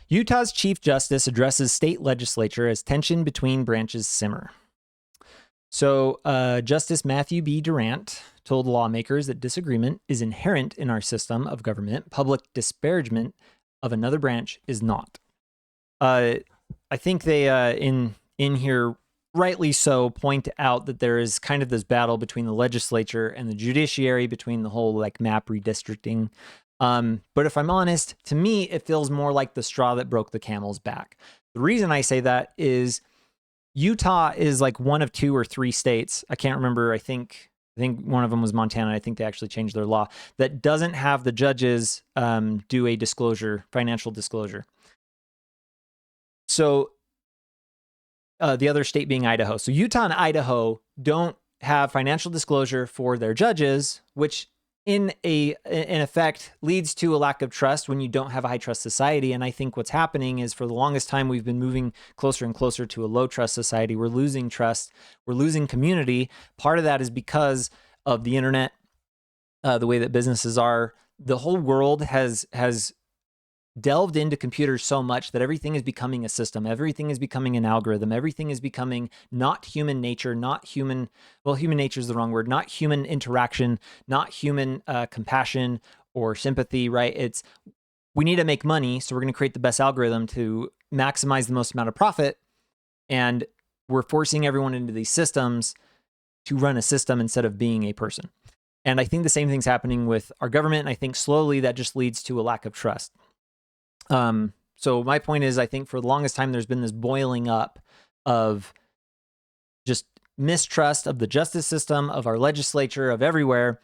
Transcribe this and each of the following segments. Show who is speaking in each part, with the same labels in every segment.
Speaker 1: Utah's Chief Justice addresses state legislature as tension between branches simmer. So Justice Matthew B. Durant told lawmakers that disagreement is inherent in our system of government. Public disparagement of another branch is not. I think they in here rightly so point out that there is kind of this battle between the legislature and the judiciary, between the whole like map redistricting. But if I'm honest, to me, it feels more like the straw that broke the camel's back. The reason I say that is Utah is like one of 2 or 3 states. I can't remember. I think one of them was Montana. I think they actually changed their law that doesn't have the judges do a financial disclosure. So the other state being Idaho. So Utah and Idaho don't have financial disclosure for their judges, which in effect leads to a lack of trust when you don't have a high trust society. And I think what's happening is for the longest time, we've been moving closer and closer to a low trust society. We're losing trust. We're losing community. Part of that is because of the internet, the way that businesses are. The whole world has delved into computers so much that everything is becoming a system. Everything is becoming an algorithm. Everything is becoming not human nature, human nature is the wrong word, not human interaction, not human compassion or sympathy, right? We need to make money, so we're going to create the best algorithm to maximize the most amount of profit. And we're forcing everyone into these systems to run a system instead of being a person. And I think the same thing's happening with our government. And I think slowly that just leads to a lack of trust. So my point is, I think for the longest time, there's been this boiling up of just mistrust of the justice system, of our legislature, of everywhere.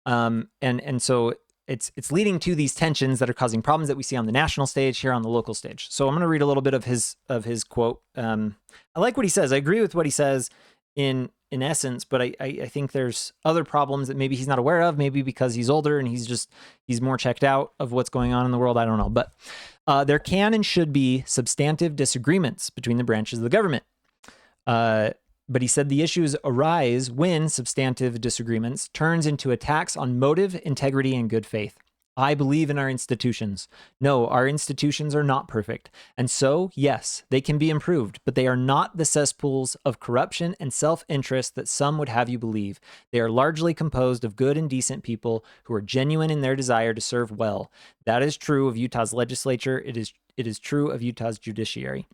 Speaker 1: And so it's leading to these tensions that are causing problems that we see on the national stage, here on the local stage. So I'm going to read a little bit of his quote. I like what he says. I agree with what he says in essence, but I think there's other problems that maybe he's not aware of, maybe because he's older and he's more checked out of what's going on in the world. I don't know. But there can and should be substantive disagreements between the branches of the government. But he said the issues arise when substantive disagreements turns into attacks on motive, integrity, and good faith. I believe in our institutions. No, our institutions are not perfect. And so, yes, they can be improved, but they are not the cesspools of corruption and self-interest that some would have you believe. They are largely composed of good and decent people who are genuine in their desire to serve well. That is true of Utah's legislature. It is true of Utah's judiciary.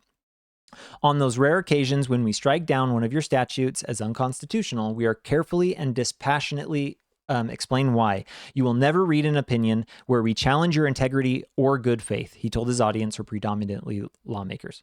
Speaker 1: On those rare occasions when we strike down one of your statutes as unconstitutional, we are carefully and dispassionately explain why. You will never read an opinion where we challenge your integrity or good faith, he told his audience of predominantly lawmakers.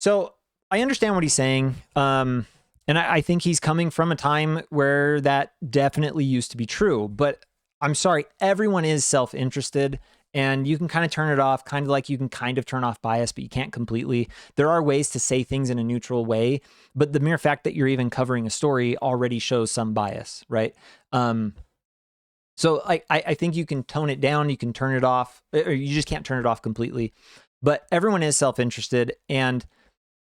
Speaker 1: So I understand what he's saying. And I think he's coming from a time where that definitely used to be true. But I'm sorry, everyone is self-interested. And you can kind of turn it off, kind of like you can kind of turn off bias, but you can't completely. There are ways to say things in a neutral way, but the mere fact that you're even covering a story already shows some bias, right? So I think you can tone it down, you can turn it off, or you just can't turn it off completely. But everyone is self-interested, and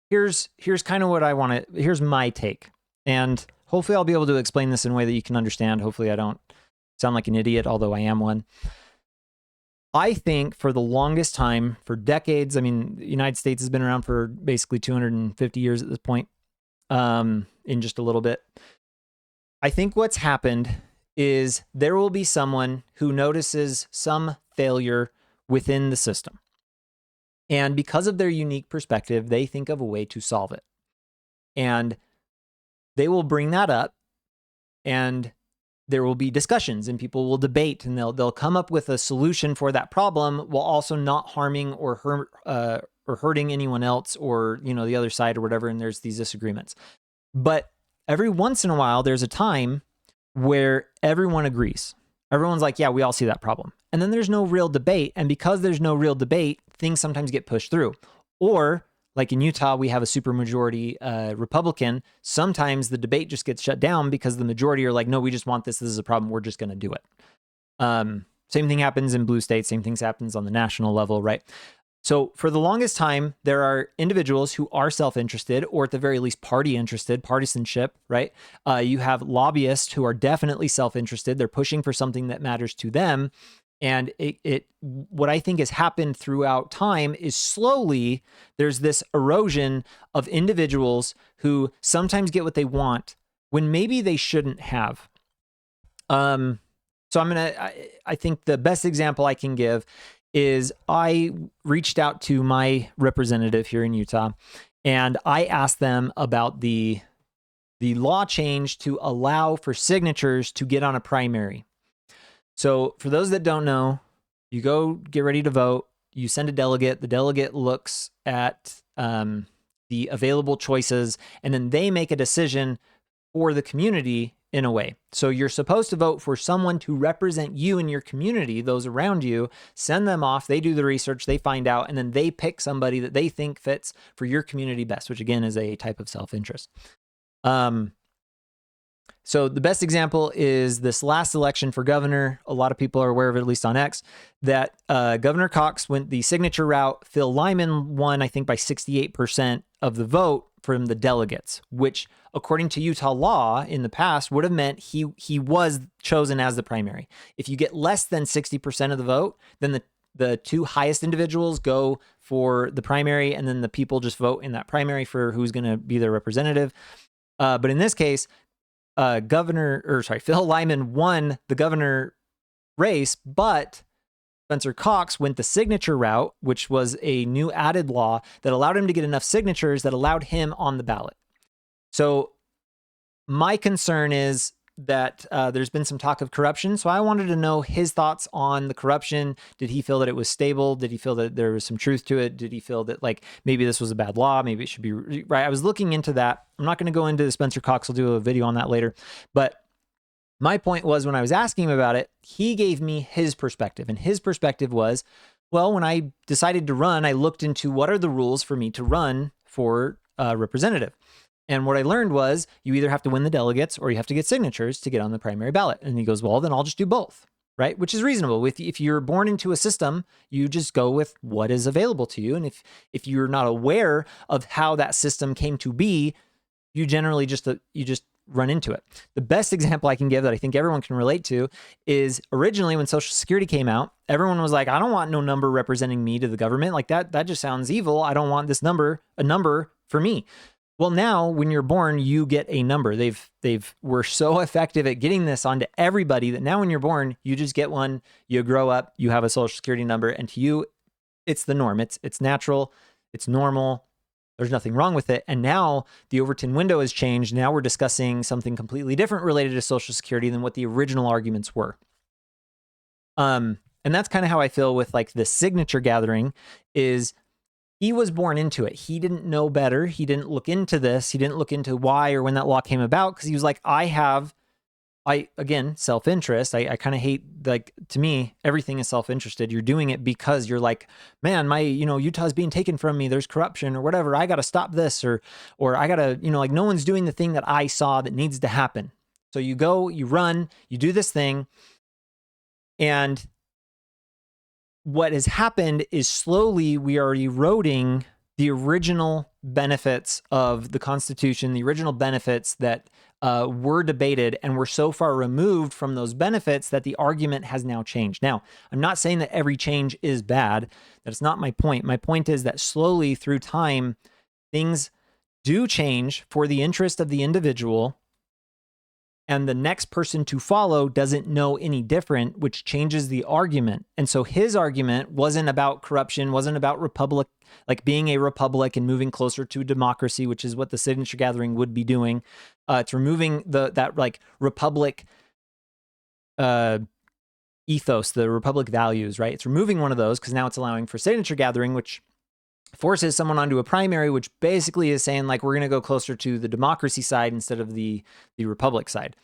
Speaker 1: here's kind of what I want to, here's my take. And hopefully I'll be able to explain this in a way that you can understand. Hopefully I don't sound like an idiot, although I am one. I think for the longest time, for decades, I mean, the United States has been around for basically 250 years at this point, in just a little bit. I think what's happened is there will be someone who notices some failure within the system. And because of their unique perspective, they think of a way to solve it. And they will bring that up, and there will be discussions, and people will debate, and they'll come up with a solution for that problem while also not harming or hurting anyone else, or the other side or whatever. And there's these disagreements. But every once in a while, there's a time where everyone agrees. Everyone's like, yeah, we all see that problem. And then there's no real debate. And because there's no real debate, things sometimes get pushed through. Or like in Utah, we have a supermajority Republican. Sometimes the debate just gets shut down because the majority are like, no, we just want this. This is a problem. We're just going to do it. Same thing happens in blue states. Same things happens on the national level, right? So for the longest time, there are individuals who are self-interested, or at the very least party interested, partisanship, right? You have lobbyists who are definitely self-interested. They're pushing for something that matters to them. And what I think has happened throughout time is slowly there's this erosion of individuals who sometimes get what they want when maybe they shouldn't have. So I think the best example I can give is I reached out to my representative here in Utah, and I asked them about the law change to allow for signatures to get on a primary. So for those that don't know, you go get ready to vote, you send a delegate, the delegate looks at the available choices, and then they make a decision for the community in a way. So you're supposed to vote for someone to represent you in your community, those around you, send them off, they do the research, they find out, and then they pick somebody that they think fits for your community best, which again is a type of self-interest. So the best example is this last election for governor. A lot of people are aware of it, at least on X, that Governor Cox went the signature route. Phil Lyman won, I think, by 68% of the vote from the delegates, which, according to Utah law in the past, would have meant he was chosen as the primary. If you get less than 60% of the vote, then the two highest individuals go for the primary, and then the people just vote in that primary for who's going to be their representative. But in this case, Phil Lyman won the governor race, but Spencer Cox went the signature route, which was a new added law that allowed him to get enough signatures that allowed him on the ballot. So my concern is that there's been some talk of corruption. So I wanted to know his thoughts on the corruption. Did he feel that it was stable? Did he feel that there was some truth to it? Did he feel that like maybe this was a bad law? Maybe it should be right. I was looking into that. I'm not going to go into Spencer Cox. I'll do a video on that later. But my point was, when I was asking him about it, he gave me his perspective. And his perspective was, well, when I decided to run, I looked into what are the rules for me to run for representative. And what I learned was you either have to win the delegates or you have to get signatures to get on the primary ballot. And he goes, well, then I'll just do both, right? Which is reasonable. If you're born into a system, you just go with what is available to you. And if you're not aware of how that system came to be, you generally just run into it. The best example I can give that I think everyone can relate to is originally when Social Security came out, everyone was like, I don't want no number representing me to the government. Like that just sounds evil. I don't want this number, a number for me. Well, now when you're born, you get a number. We're so effective at getting this onto everybody that now when you're born, you just get one, you grow up, you have a Social Security number, and to you, it's the norm. It's natural, it's normal. There's nothing wrong with it. And now the Overton window has changed. Now we're discussing something completely different related to Social Security than what the original arguments were. And that's kind of how I feel with like the signature gathering is he was born into it. He didn't know better. He didn't look into this. He didn't look into why or when that law came about because he was like, again, self-interest. I kind of hate, like, to me, everything is self-interested. You're doing it because you're like, man, Utah's being taken from me. There's corruption or whatever. I got to stop this or I got to, like no one's doing the thing that I saw that needs to happen. So you go, you run, you do this thing. And what has happened is slowly we are eroding the original benefits of the Constitution, the original benefits that were debated, and we're so far removed from those benefits that the argument has now changed. Now, I'm not saying that every change is bad. That's not my point. My point is that slowly through time, things do change for the interest of the individual, and the next person to follow doesn't know any different, which changes the argument. And so his argument wasn't about corruption, wasn't about like being a republic and moving closer to democracy, which is what the signature gathering would be doing. It's removing that like republic ethos, the republic values, right? It's removing one of those because now it's allowing for signature gathering, which forces someone onto a primary, which basically is saying like, we're going to go closer to the democracy side instead of the republic side.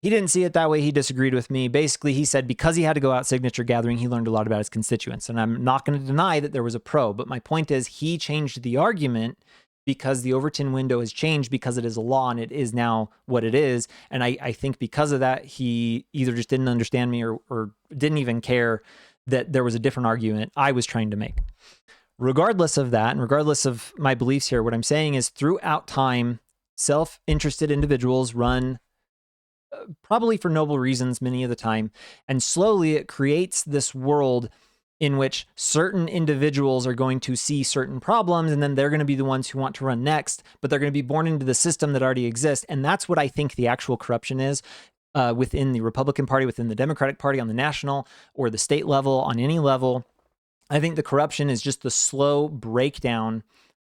Speaker 1: He didn't see it that way. He disagreed with me. Basically, he said because he had to go out signature gathering, he learned a lot about his constituents. And I'm not going to deny that there was a pro, but my point is he changed the argument because the Overton window has changed because it is a law and it is now what it is. And I think because of that, he either just didn't understand me or didn't even care that there was a different argument I was trying to make. Regardless of that, and regardless of my beliefs here, what I'm saying is throughout time, self-interested individuals run probably for noble reasons many of the time. And slowly it creates this world in which certain individuals are going to see certain problems, and then they're going to be the ones who want to run next, but they're going to be born into the system that already exists. And that's what I think the actual corruption is within the Republican Party, within the Democratic Party, on the national or the state level, on any level. I think the corruption is just the slow breakdown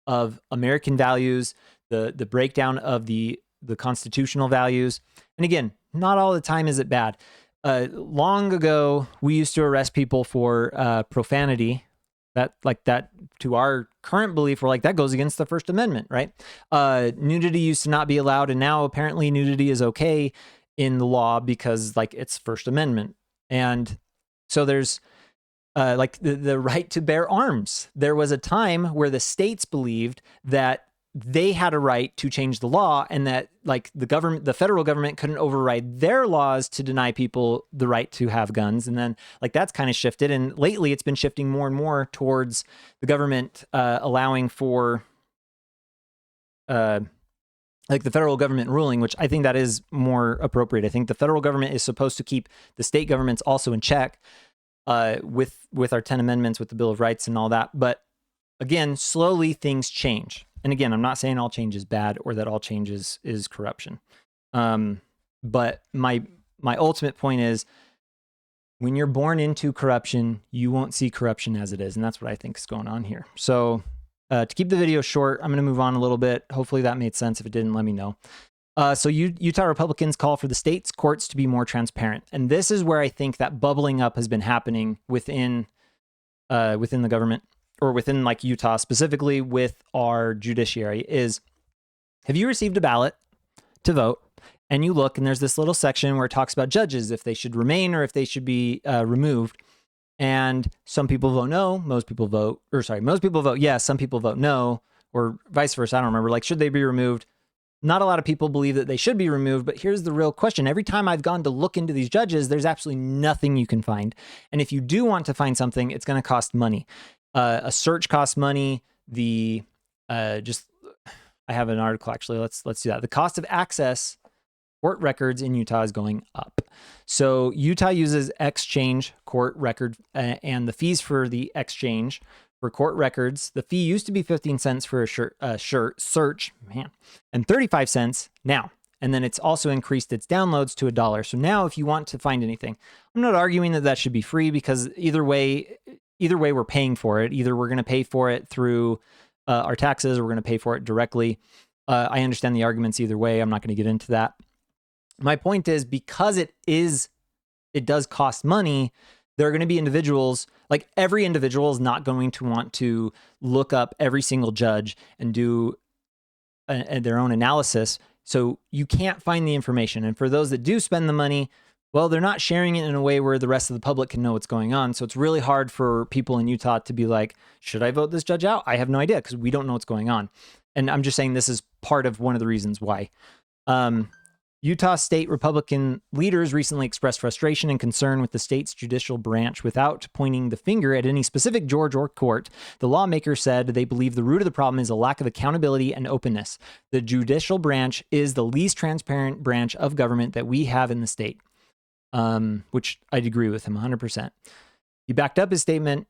Speaker 1: of American values, the breakdown of the constitutional values. And again, not all the time is it bad. Long ago, we used to arrest people for profanity. That to our current belief, we're like, that goes against the First Amendment, right? Nudity used to not be allowed, and now apparently nudity is okay in the law because like it's First Amendment. And so there's like the right to bear arms. There was a time where the states believed that they had a right to change the law, and that like the federal government couldn't override their laws to deny people the right to have guns. And then like that's kind of shifted. And lately it's been shifting more and more towards the government allowing for like the federal government ruling, which I think that is more appropriate. I think the federal government is supposed to keep the state governments also in check with our 10 amendments, with the Bill of Rights and all that. But again, slowly things change. And again, I'm not saying all change is bad or that all change is corruption. But my ultimate point is, when you're born into corruption, you won't see corruption as it is. And that's what I think is going on here. So to keep the video short, I'm going to move on a little bit. Hopefully that made sense. If it didn't, let me know. So Utah Republicans call for the state's courts to be more transparent. And this is where I think that bubbling up has been happening within the government, or within like Utah specifically with our judiciary. Is, have you received a ballot to vote and you look and there's this little section where it talks about judges, if they should remain or if they should be removed. And some people vote no, most people vote yes, some people vote no, or vice versa. I don't remember. Like, should they be removed? Not a lot of people believe that they should be removed, but here's the real question. Every time I've gone to look into these judges, there's absolutely nothing you can find. And if you do want to find something, it's going to cost money. A search costs money. I have an article actually. Let's do that. The cost of access court records in Utah is going up. So Utah uses exchange court record, and the fees for the exchange for court records. The fee used to be 15 cents for a search, and 35 cents now. And then it's also increased its downloads to $1. So now if you want to find anything, I'm not arguing that should be free, because either way we're paying for it. Either we're going to pay for it through our taxes, or we're going to pay for it directly. I understand the arguments either way. I'm not going to get into that. My point is, because it does cost money, there are going to be individuals, like every individual is not going to want to look up every single judge and do their own analysis. So you can't find the information. And for those that do spend the money, well, they're not sharing it in a way where the rest of the public can know what's going on. So it's really hard for people in Utah to be like, should I vote this judge out? I have no idea, because we don't know what's going on. And I'm just saying this is part of one of the reasons why. Utah state Republican leaders recently expressed frustration and concern with the state's judicial branch without pointing the finger at any specific judge or court. The lawmaker said they believe the root of the problem is a lack of accountability and openness. The judicial branch is the least transparent branch of government that we have in the state, which I'd agree with him 100%. He backed up his statement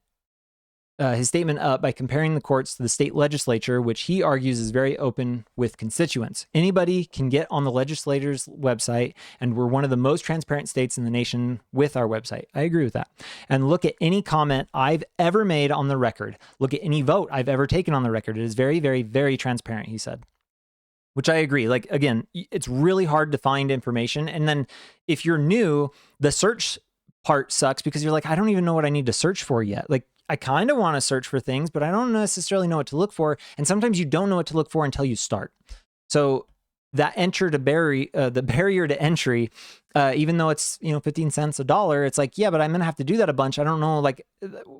Speaker 1: up by comparing the courts to the state legislature, which he argues is very open with constituents. Anybody can get on the legislature's website, and we're one of the most transparent states in the nation with our website. I agree with that. And look at any comment I've ever made on the record. Look at any vote I've ever taken on the record. It is very, very, very transparent, he said. Which I agree. Like, again, it's really hard to find information. And then if you're new, the search part sucks, because you're like, I don't even know what I need to search for yet. Like, I kind of want to search for things, but I don't necessarily know what to look for. And sometimes you don't know what to look for until you start. So that the barrier to entry, even though it's 15 cents $1, it's like, yeah, but I'm gonna have to do that a bunch. I don't know, like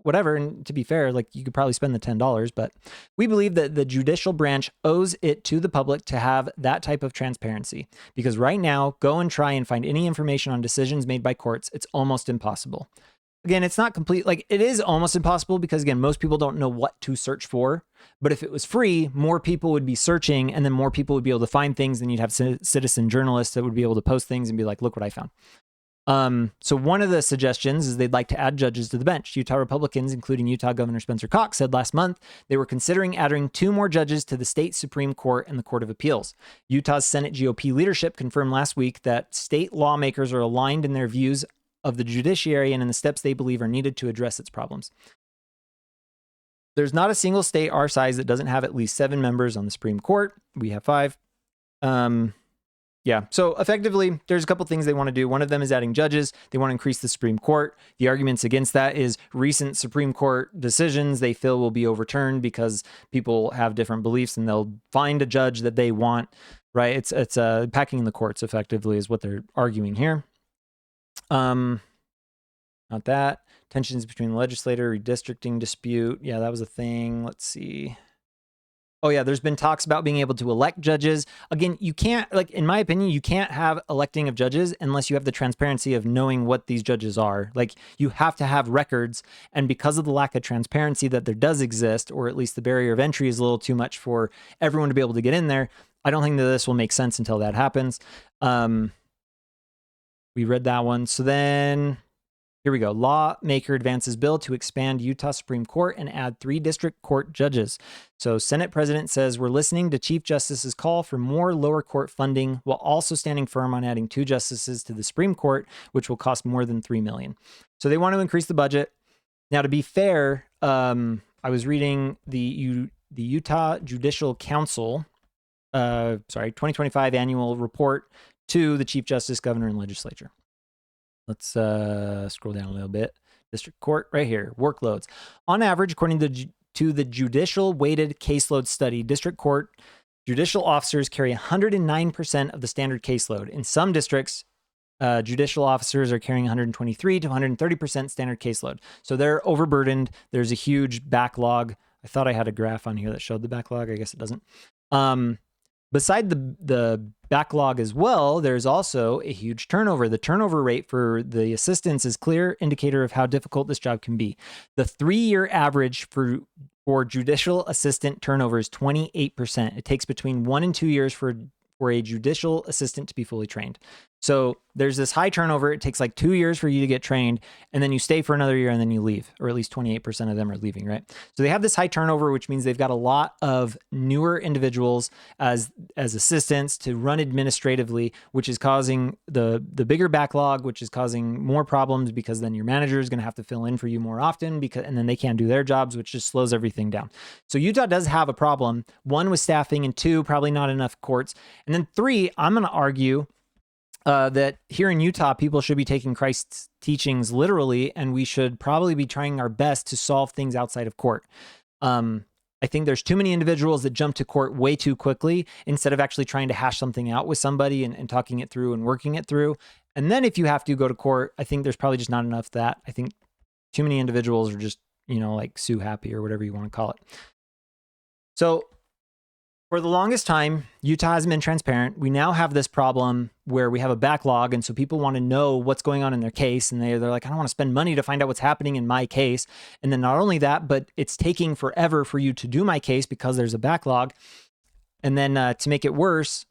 Speaker 1: whatever. And to be fair, like you could probably spend the $10, but we believe that the judicial branch owes it to the public to have that type of transparency. Because right now, go and try and find any information on decisions made by courts. It's almost impossible. again, it's not complete. Like, it is almost impossible because, again, most people don't know what to search for. But if it was free, more people would be searching, and then more people would be able to find things. And you'd have citizen journalists that would be able to post things and be like, look what I found. So one of the suggestions is they'd like to add judges to the bench. Utah Republicans, including Utah Governor Spencer Cox, said last month they were considering adding 2 more judges to the state Supreme Court and the Court of Appeals. Utah's Senate GOP leadership confirmed last week that state lawmakers are aligned in their views of the judiciary and in the steps they believe are needed to address its problems. There's not a single state our size that doesn't have at least 7 members on the Supreme Court. We have 5. Yeah, so effectively, there's a couple things they want to do. One of them is adding judges. They want to increase the Supreme Court. The arguments against that is recent Supreme Court decisions they feel will be overturned because people have different beliefs and they'll find a judge that they want, right? It's packing the courts effectively is what they're arguing here. Not that. Tensions between the legislator, redistricting dispute. Yeah, that was a thing. Let's see. Oh, yeah, there's been talks about being able to elect judges. Again, you can't, like, in my opinion, you can't have electing of judges unless you have the transparency of knowing what these judges are. Like, you have to have records. And because of the lack of transparency that there does exist, or at least the barrier of entry is a little too much for everyone to be able to get in there, I don't think that this will make sense until that happens. We read that one. So then... here we go. Lawmaker advances bill to expand Utah Supreme Court and add 3 district court judges. So Senate President says we're listening to Chief Justice's call for more lower court funding while also standing firm on adding 2 justices to the Supreme Court, which will cost more than $3 million. So they want to increase the budget. Now, to be fair, I was reading the Utah Judicial Council, 2025 annual report to the Chief Justice, Governor, and Legislature. Let's scroll down a little bit. District Court right here. Workloads. On average, according to the Judicial Weighted Caseload Study, District Court judicial officers carry 109% of the standard caseload. In some districts, judicial officers are carrying 123 to 130% standard caseload. So they're overburdened. There's a huge backlog. I thought I had a graph on here that showed the backlog. I guess it doesn't. Beside the backlog as well, there's also a huge turnover. The turnover rate for the assistants is a clear indicator of how difficult this job can be. The 3-year average for judicial assistant turnover is 28%. It takes between 1 and 2 years for a judicial assistant to be fully trained. So there's this high turnover. It takes like 2 years for you to get trained, and then you stay for another year and then you leave, or at least 28% of them are leaving, right? So they have this high turnover, which means they've got a lot of newer individuals as assistants to run administratively, which is causing the bigger backlog, which is causing more problems because then your manager is going to have to fill in for you more often and then they can't do their jobs, which just slows everything down. So Utah does have a problem. 1, with staffing, and 2, probably not enough courts. And then 3, I'm going to argue that here in Utah, people should be taking Christ's teachings literally, and we should probably be trying our best to solve things outside of court. I think there's too many individuals that jump to court way too quickly instead of actually trying to hash something out with somebody and talking it through and working it through. And then if you have to go to court, I think there's probably just not enough of that. I think too many individuals are just, like sue happy or whatever you want to call it. So for the longest time, Utah hasn't been transparent. We now have this problem where we have a backlog, and so people want to know what's going on in their case, and they're like, I don't want to spend money to find out what's happening in my case. And then not only that, but it's taking forever for you to do my case because there's a backlog. And then to make it worse,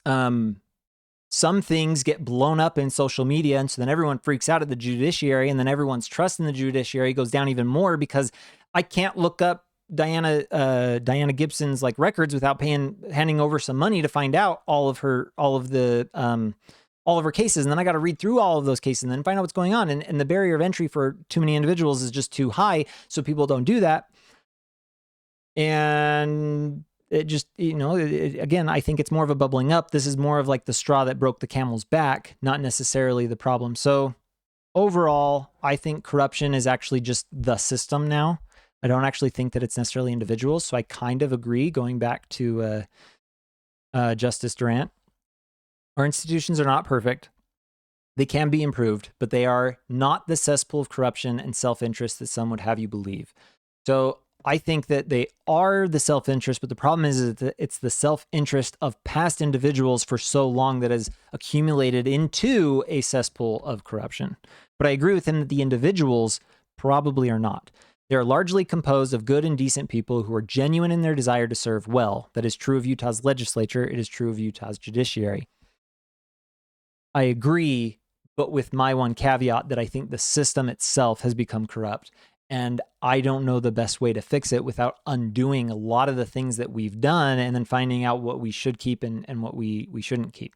Speaker 1: some things get blown up in social media, and so then everyone freaks out at the judiciary, and then everyone's trust in the judiciary goes down even more because I can't look up Diana Gibson's like records without handing over some money to find out all of her cases. And then I got to read through all of those cases and then find out what's going on. And the barrier of entry for too many individuals is just too high. So people don't do that. And it just, again, I think it's more of a bubbling up. This is more of like the straw that broke the camel's back, not necessarily the problem. So overall, I think corruption is actually just the system now. I don't actually think that it's necessarily individuals. So I kind of agree, going back to Justice Durant. Our institutions are not perfect. They can be improved, but they are not the cesspool of corruption and self-interest that some would have you believe. So I think that they are the self-interest, but the problem is that it's the self-interest of past individuals for so long that has accumulated into a cesspool of corruption, But I agree with him that the individuals probably are not. They are largely composed of good and decent people who are genuine in their desire to serve well. That is true of Utah's legislature. It is true of Utah's judiciary. I agree, but with my one caveat that I think the system itself has become corrupt. And I don't know the best way to fix it without undoing a lot of the things that we've done and then finding out what we should keep and what we shouldn't keep.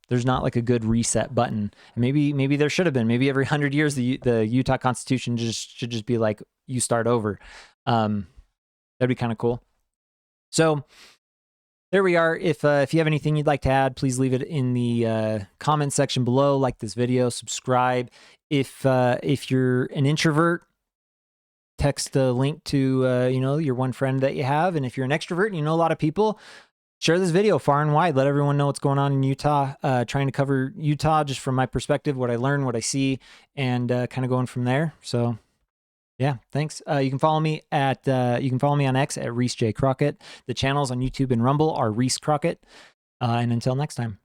Speaker 1: There's not like a good reset button. Maybe there should have been. Maybe every 100 years the Utah Constitution should just be like, you start over. That'd be kind of cool. So there we are. If you have anything you'd like to add, please leave it in the comment section below. Like this video, subscribe. If you're an introvert, text the link to your one friend that you have. And if you're an extrovert and you know a lot of people, share this video far and wide. Let everyone know what's going on in Utah. Trying to cover Utah just from my perspective, what I learn, what I see, and kind of going from there. So yeah, thanks. You can follow me on X at Reese J. Crockett. The channels on YouTube and Rumble are Reese Crockett. And until next time.